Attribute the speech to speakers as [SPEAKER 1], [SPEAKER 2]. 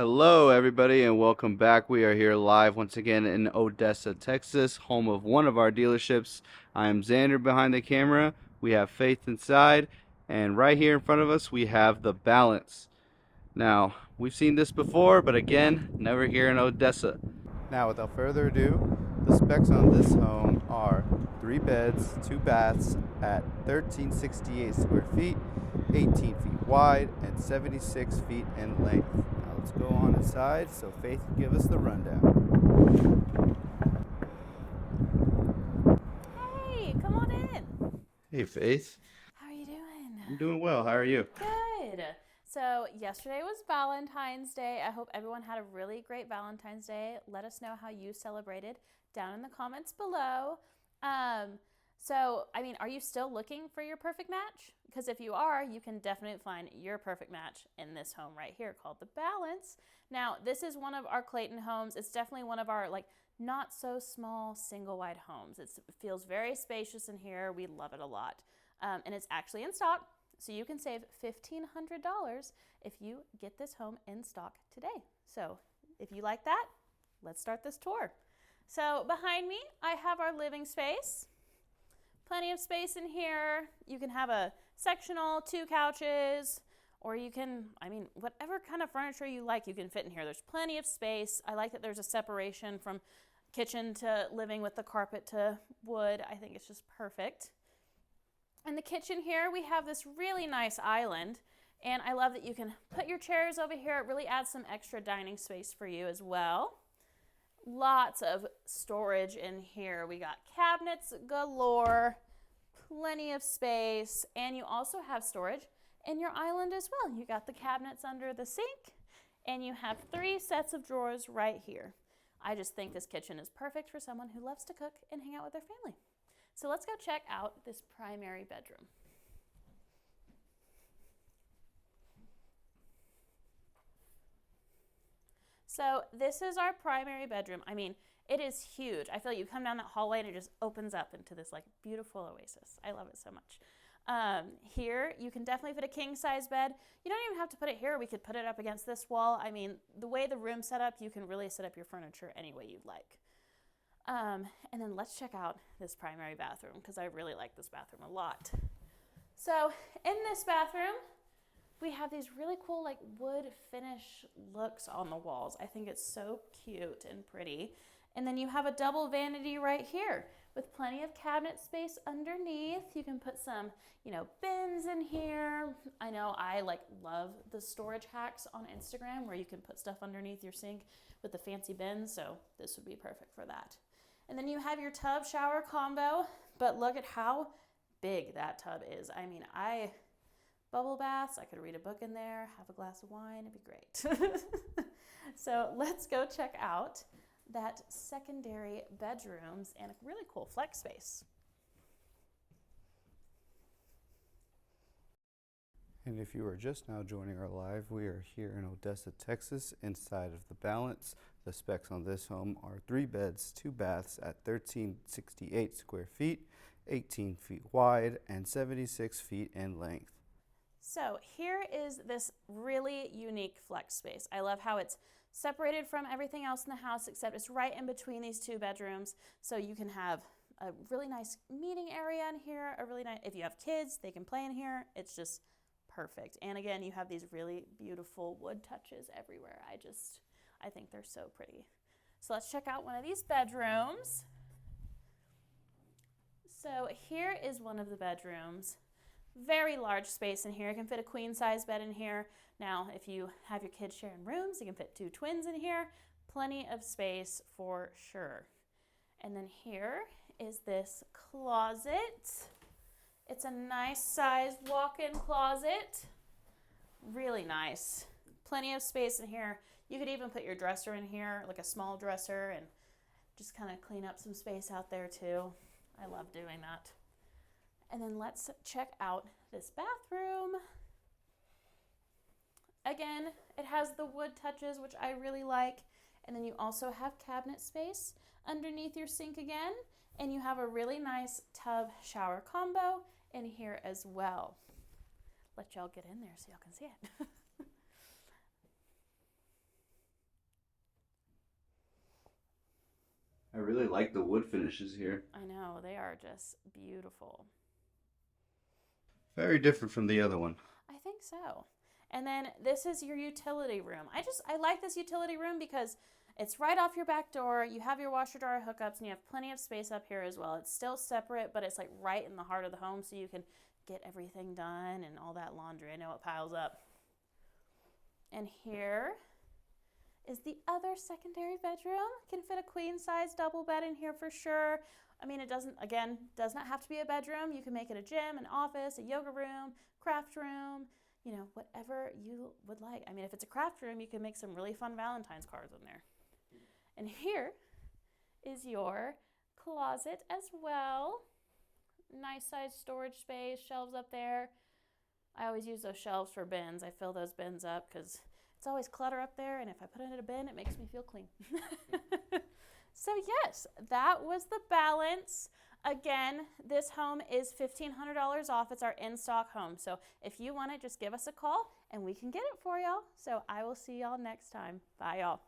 [SPEAKER 1] Hello, everybody, and welcome back. We are here live once again in Odessa, Texas, home of one of our dealerships. I am Xander behind the camera. We have Faith inside, and right here in front of us, we have the Balance. Now, we've seen this before, but again, never here in Odessa. Now, without further ado, the specs on this home are 3 beds, 2 baths at 1368 square feet, 18 feet wide, and 76 feet in length. Now, let's go on inside so Faith can give us the rundown.
[SPEAKER 2] Hey, come on in.
[SPEAKER 1] Hey, Faith.
[SPEAKER 2] How are you doing?
[SPEAKER 1] I'm doing well. How are you?
[SPEAKER 2] Good. So, yesterday was Valentine's Day. I hope everyone had a really great Valentine's Day. Let us know how you celebrated down in the comments below. Are you still looking for your perfect match? Because if you are, you can definitely find your perfect match in this home right here called the Balance. Now, this is one of our Clayton homes. It's definitely one of our not so small single wide homes. It feels very spacious in here. We love it a lot. And it's actually in stock. So you can save $1,500 if you get this home in stock today. So if you like that, let's start this tour. So behind me, I have our living space. Plenty of space in here. You can have a sectional, 2 couches, or you can, whatever kind of furniture you like, you can fit in here. There's plenty of space. I like that there's a separation from kitchen to living with the carpet to wood. I think it's just perfect. In the kitchen here, we have this really nice island, and I love that you can put your chairs over here. It really adds some extra dining space for you as well. Lots of storage in here. We got cabinets galore, plenty of space, and you also have storage in your island as well. You got the cabinets under the sink, and you have 3 sets of drawers right here. I just think this kitchen is perfect for someone who loves to cook and hang out with their family. So let's go check out this primary bedroom. So this is our primary bedroom. It is huge. I feel like you come down that hallway and it just opens up into this beautiful oasis. I love it so much. Here you can definitely fit a king size bed. You don't even have to put it here. We could put it up against this wall. The way the room's set up, you can really set up your furniture any way you'd like. And then let's check out this primary bathroom because I really like this bathroom a lot. So in this bathroom, we have these really cool wood finish looks on the walls. I think it's so cute and pretty. And then you have a double vanity right here with plenty of cabinet space underneath. You can put some, bins in here. I know I love the storage hacks on Instagram where you can put stuff underneath your sink with the fancy bins. So this would be perfect for that. And then you have your tub shower combo, but look at how big that tub is. Bubble baths, I could read a book in there, have a glass of wine, it'd be great. So let's go check out that secondary bedrooms and a really cool flex space.
[SPEAKER 1] And if you are just now joining our live, we are here in Odessa, Texas, inside of the Balance. The specs on this home are 3 beds, 2 baths at 1368 square feet, 18 feet wide, and 76 feet in length.
[SPEAKER 2] So here is this really unique flex space. I love how it's separated from everything else in the house, except it's right in between these 2 bedrooms. So you can have a really nice meeting area in here, if you have kids, they can play in here. It's just perfect. And again, you have these really beautiful wood touches everywhere. I think they're so pretty. So let's check out one of these bedrooms. So here is one of the bedrooms. Very large space in here. You can fit a queen size bed in here. Now, if you have your kids sharing rooms, you can fit 2 twins in here. Plenty of space for sure. And then here is this closet. It's a nice size walk-in closet. Really nice. Plenty of space in here. You could even put your dresser in here, like a small dresser, and just kind of clean up some space out there too. I love doing that. And then let's check out this bathroom. Again, it has the wood touches, which I really like. And then you also have cabinet space underneath your sink again. And you have a really nice tub shower combo in here as well. Let y'all get in there so y'all can see it.
[SPEAKER 1] really like the wood finishes here.
[SPEAKER 2] I know, they are just beautiful.
[SPEAKER 1] Very different from the other one.
[SPEAKER 2] I think so. And then this is your utility room. I like this utility room because it's right off your back door. You have your washer dryer hookups and you have plenty of space up here as well. It's still separate, but it's like right in the heart of the home so you can get everything done and all that laundry. I know it piles up. And here is the other secondary bedroom. Can fit a queen size double bed in here for sure. I mean, it does not have to be a bedroom. You can make it a gym, an office, a yoga room, craft room, whatever you would like. I mean, if it's a craft room, you can make some really fun Valentine's cards in there. And here is your closet as well. Nice size storage space, shelves up there. I always use those shelves for bins. I fill those bins up because it's always clutter up there, and if I put it in a bin, it makes me feel clean. So yes, that was the balance. Again, this home is $1,500 off. It's our in-stock home. So if you want it, just give us a call, and we can get it for y'all. So I will see y'all next time. Bye, y'all.